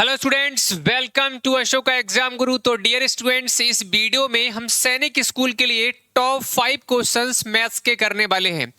Hello students, welcome to Ashoka exam guru. तो dear students, इस video में हम सैनिक स्कूल के लिए टॉप 5 क्वेश्चंस मैथ्स के करने वाले हैं।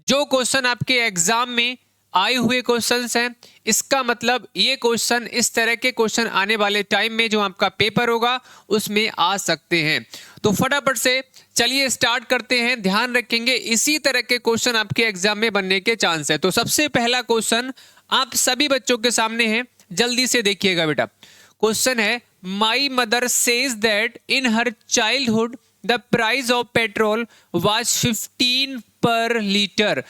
जो क्वेश्चन आपके एग्जाम में आए हुए क्वेश्चंस हैं, इसका मतलब ये क्वेश्चन इस तरह के क्वेश्चन आने वाले टाइम में जो आपका पेपर होगा उसमें आ सकते हैं। तो फटाफट से चलिए स्टार्ट करते हैं। ध्यान रखेंगे इसी तरह के क्वेश्चन आपके एग्जाम में बनने के चांस है। तो सबसे पहला क्वेश्चन आप सभी बच्चों के सामने है, जल्दी से देखिएगा बेटा। क्वेश्चन है, my mother says that in her childhood the price of petrol was 15 पर लीटर।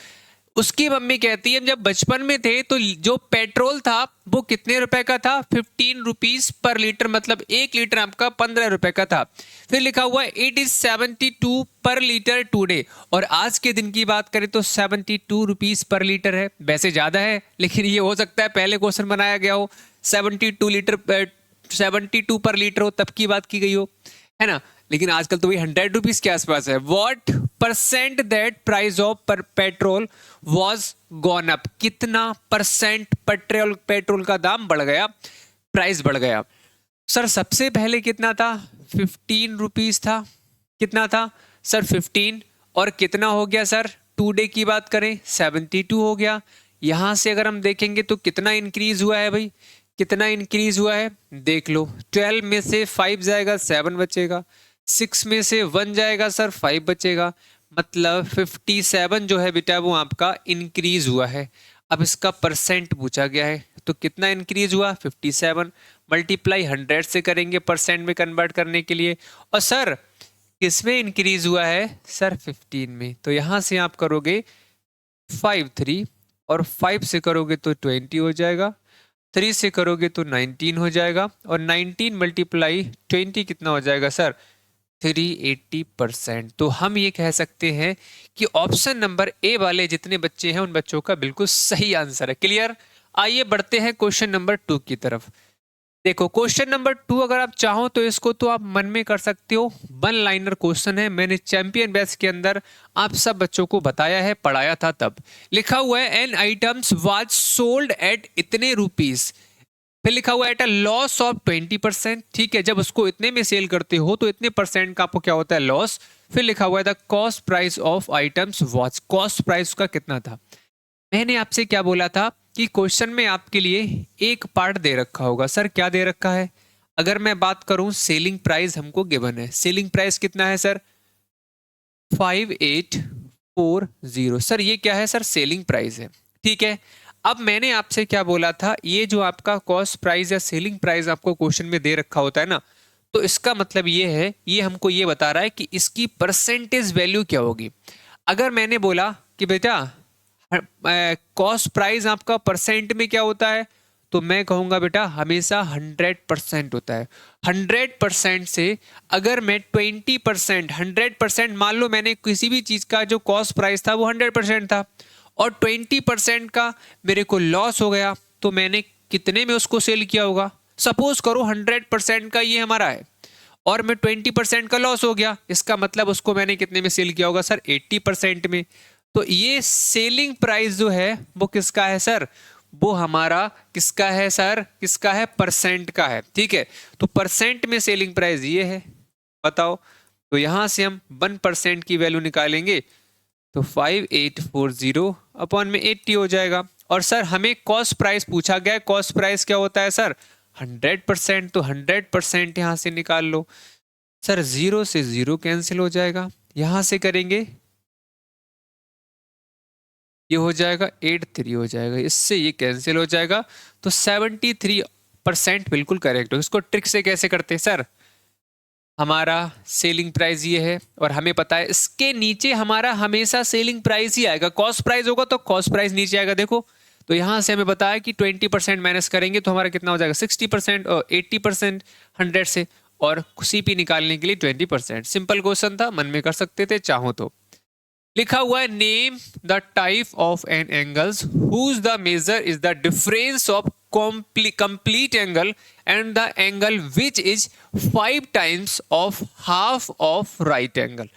उसकी मम्मी कहती है जब बचपन में थे तो जो पेट्रोल था वो कितने रुपए का था? 15 रुपीज पर लीटर, मतलब 1 लीटर आपका 15 रुपए का था। फिर लिखा हुआ है इट इज 72 पर लीटर टुडे। और आज के दिन की बात करें तो 72 रुपीज पर लीटर है। वैसे ज्यादा है, लेकिन ये हो सकता है पहले क्वेश्चन बनाया गया हो 72 पर लीटर हो, तब की बात की गई हो, है ना। लेकिन आजकल तो वही 100 रुपीज के आसपास है। What percent that price of पर पेट्रोल वॉज गॉन अप। कितना परसेंट पेट्रोल का दाम बढ़ गया, प्राइस बढ़ गया। सर सबसे पहले कितना था? 15 रुपीज था। कितना था सर? 15। और कितना हो गया सर? टुडे की बात करें 72 हो गया। यहां से अगर हम देखेंगे तो कितना इंक्रीज हुआ है भाई? कितना इंक्रीज हुआ है देख लो। 12 में से 5 जाएगा 7 बचेगा, 6 में से 1 जाएगा सर 5 बचेगा, मतलब 57 जो है बेटा वो आपका इंक्रीज हुआ है। अब इसका परसेंट पूछा गया है तो कितना इंक्रीज हुआ? 57। मल्टीप्लाई 100 से करेंगे परसेंट में कन्वर्ट करने के लिए। और सर किसमें इंक्रीज हुआ है? सर 15 में। तो यहां से आप करोगे 5 3 और 5 से करोगे तो 20 हो जाएगा, 3 से करोगे तो 19 हो जाएगा, और 19 मल्टीप्लाई 20 कितना हो जाएगा सर? 380%। तो हम ये कह सकते हैं कि ऑप्शन नंबर ए वाले जितने बच्चे हैं उन बच्चों का बिल्कुल सही आंसर है। क्लियर? आइए बढ़ते हैं क्वेश्चन नंबर 2 की तरफ। देखो क्वेश्चन नंबर 2 अगर आप चाहो तो इसको तो आप मन में कर सकते हो। 1 लाइनर क्वेश्चन है, मैंने चैंपियन बैच के अंदर आप सब बच्चों को बताया है, पढ़ाया था तब। लिखा हुआ है an items was sold at इतने रुपीस। फिर लिखा हुआ है एट अ लॉस ऑफ 20%। ठीक है, जब उसको इतने में सेल करते हो तो इतने परसेंट का आपको क्या होता है? लॉस। फिर लिखा हुआ है the cost price of items was. Cost price का कितना था? मैंने आपसे क्या बोला था कि क्वेश्चन में आपके लिए एक पार्ट दे रखा होगा। सर क्या दे रखा है? अगर मैं बात करूं सेलिंग प्राइस हमको गिवन है। सेलिंग प्राइस कितना है सर? 5840। सर ये क्या है? सर सेलिंग प्राइस है। ठीक है, अब मैंने आपसे क्या बोला था, ये जो आपका कॉस्ट प्राइस या सेलिंग प्राइस आपको क्वेश्चन में दे रखा होता है ना, तो इसका मतलब ये है, ये हमको ये बता रहा है कि इसकी परसेंटेज वैल्यू क्या होगी। अगर मैंने बोला कि बेटा कॉस्ट प्राइस आपका परसेंट में क्या होता है, तो मैं कहूंगा बेटा हमेशा 100% होता है। 100% से अगर मैं 20%, 100% मान लो मैंने किसी भी चीज का जो कॉस्ट प्राइस था वो 100% था और 20% का मेरे को लॉस हो गया, तो मैंने कितने में उसको सेल किया होगा? सपोज करो 100% का ये हमारा है और मैं 20% का लॉस हो गया, इसका मतलब उसको मैंने कितने में सेल किया होगा सर? 80% में। तो ये सेलिंग प्राइस जो है वो किसका है सर? वो हमारा किसका है सर? किसका है? परसेंट का है। ठीक है, तो परसेंट में सेलिंग प्राइस ये है, बताओ। तो यहां से हम 1% की वैल्यू निकालेंगे तो 5840 अपॉन में 80 हो जाएगा। और सर हमें कॉस्ट प्राइस पूछा गया है, कॉस्ट प्राइस क्या होता है सर? 100%। तो 100% यहां से निकाल लो। सर 0 से 0 कैंसिल हो जाएगा, यहां से करेंगे ये हो जाएगा 83 हो जाएगा, इससे ये कैंसिल हो जाएगा। तो 73% बिल्कुल करेक्ट हो। इसको ट्रिक से कैसे करते हैं सर? हमारा सेलिंग प्राइस ये है और हमें पता है इसके नीचे हमारा हमेशा सेलिंग प्राइस ही आएगा। कॉस्ट प्राइस होगा तो कॉस्ट प्राइस नीचे आएगा। देखो तो यहां से हमें बताया कि 20% माइनस करेंगे तो हमारा कितना हो जाएगा? 60% और 80% 100 से, और सीपी निकालने के लिए 20%। सिंपल क्वेश्चन था, मन में कर सकते थे चाहो तो। लिखा हुआ है name the type of an angles whose the measure is the difference of complete angle and the angle which is 5 times of half of right angle.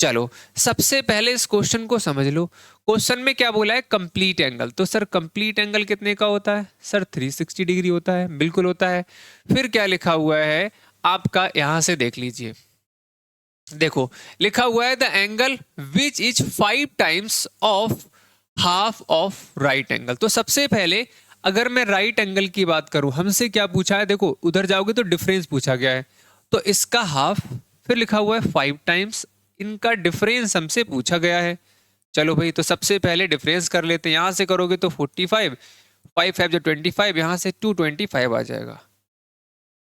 चलो सबसे पहले इस क्वेश्चन को समझ लो। क्वेश्चन में क्या बोला है, कंप्लीट एंगल। तो सर कंप्लीट एंगल कितने का होता है सर, 360 डिग्री होता है, बिल्कुल होता है। फिर क्या लिखा हुआ है आपका, यहां से देख लीजिए, देखो लिखा हुआ है the angle which is 5 times of half of right angle. तो सबसे पहले अगर मैं राइट एंगल की बात करूं, हमसे क्या पूछा है, देखो उधर जाओगे तो डिफरेंस पूछा गया है, तो इसका हाफ, फिर लिखा हुआ है 5 टाइम्स, इनका डिफरेंस हमसे पूछा गया है। चलो भाई, तो सबसे पहले डिफरेंस कर लेते हैं। यहां से करोगे तो 45, 5 5 जो 25, यहां से 225 आ जाएगा।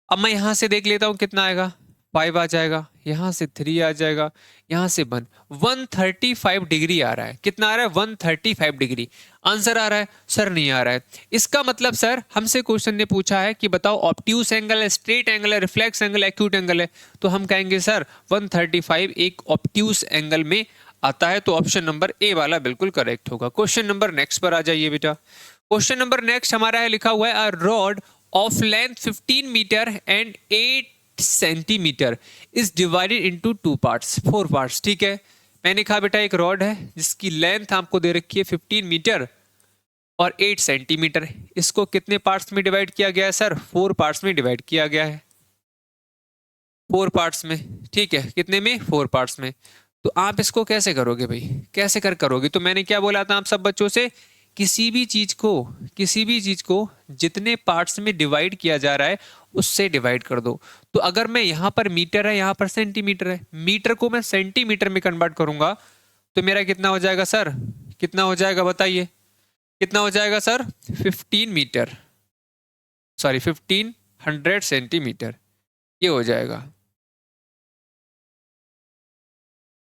अब मैं यहां से देख लेता हूं कितना आएगा, 5 आ जाएगा, यहां से 3 आ जाएगा, यहां से 135 डिग्री आ रहा है। कितना आ रहा है, 135 डिग्री। आंसर आ रहा है सर, नहीं आ रहा है। इसका मतलब सर हमसे क्वेश्चन ने पूछा है कि बताओ ऑब्ट्यूस एंगल है, स्ट्रेट एंगल है, रिफ्लेक्स एंगल, एक्यूट एंगल है। तो हम कहेंगे सर 135 एक ऑब्ट्यूस एंगल में आता है। तो ऑप्शन नंबर ए वाला बिल्कुल करेक्ट होगा। क्वेश्चन नंबर नेक्स्ट पर आ जाइए बेटा। क्वेश्चन नंबर नेक्स्ट हमारा है, लिखा हुआ है a rod of length 15 metre and 8 centimetre is divided into 2 parts, 4 parts. ठीक है, मैंने कहा बेटा एक रॉड है जिसकी लेंथ आपको दे रखी है 15 मीटर और 8 सेंटीमीटर, इसको कितने पार्ट्स में डिवाइड किया गया है सर, 4 पार्ट्स में डिवाइड किया गया है, 4 पार्ट्स में। ठीक है, कितने में, 4 पार्ट्स में। तो आप इसको कैसे करोगे भाई, कैसे करोगे। तो मैंने क्या बोला था आप सब बच्चों से, किसी भी चीज को जितने पार्ट्स में डिवाइड किया जा रहा है उससे डिवाइड कर दो। तो अगर मैं यहाँ पर मीटर है, यहाँ पर सेंटीमीटर है, मीटर को मैं सेंटीमीटर में कन्वर्ट करूंगा तो मेरा कितना हो जाएगा सर, कितना हो जाएगा बताइए, कितना हो जाएगा सर, 15 मीटर, सॉरी 1500 सेंटीमीटर, ये हो जाएगा।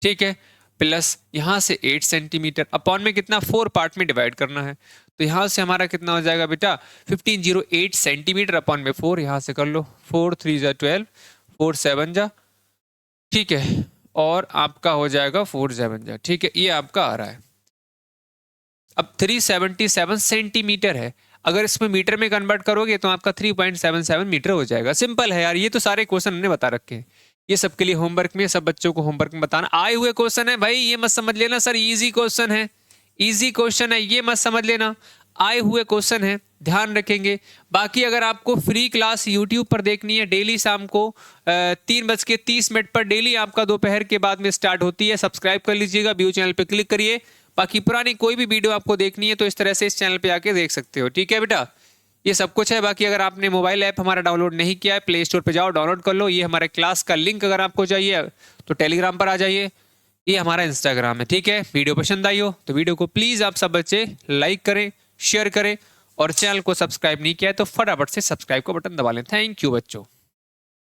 ठीक है, प्लस यहां से 8 सेंटीमीटर अपॉन में कितना, 4 पार्ट में डिवाइड करना है। तो यहां से हमारा कितना हो जाएगा बेटा, 1508 सेंटीमीटर अपॉन में 4, यहां से कर लो, 4 3 जा 12, 4 7 जा, ठीक है, और आपका हो जाएगा 4 7 जा। ठीक है, ये आपका आ रहा है। अब 377 सेंटीमीटर है, अगर इसमें मीटर में कन्वर्ट करोगे तो आपका 3.77 मीटर हो जाएगा। सिंपल है यार, ये तो सारे क्वेश्चन हमने बता रखे हैं, ये सबके लिए होमवर्क में, सब बच्चों को होमवर्क में बताना। आए हुए क्वेश्चन है भाई, ये मत समझ लेना सर इजी क्वेश्चन है, इजी क्वेश्चन है, ये मत समझ लेना, आए हुए क्वेश्चन है, ध्यान रखेंगे। बाकी अगर आपको फ्री क्लास यूट्यूब पर देखनी है, डेली शाम को 3:30 पर डेली आपका दोपहर के बाद में स्टार्ट होती है, सब्सक्राइब कर लीजिएगा, व्यू चैनल पर क्लिक करिए। बाकी पुरानी कोई भी वीडियो आपको देखनी है तो इस तरह से इस चैनल पे आके देख सकते हो। ठीक है बेटा, ये सब कुछ है। बाकी अगर आपने मोबाइल ऐप हमारा डाउनलोड नहीं किया है, प्ले स्टोर पे जाओ, डाउनलोड कर लो। ये हमारे क्लास का लिंक अगर आपको चाहिए तो टेलीग्राम पर आ जाइए, ये हमारा इंस्टाग्राम है। ठीक है, वीडियो पसंद आई हो तो वीडियो को प्लीज़ आप सब बच्चे लाइक करें, शेयर करें, और चैनल को सब्सक्राइब नहीं किया है तो फटाफट से सब्सक्राइब का बटन दबा लें। थैंक यू बच्चों।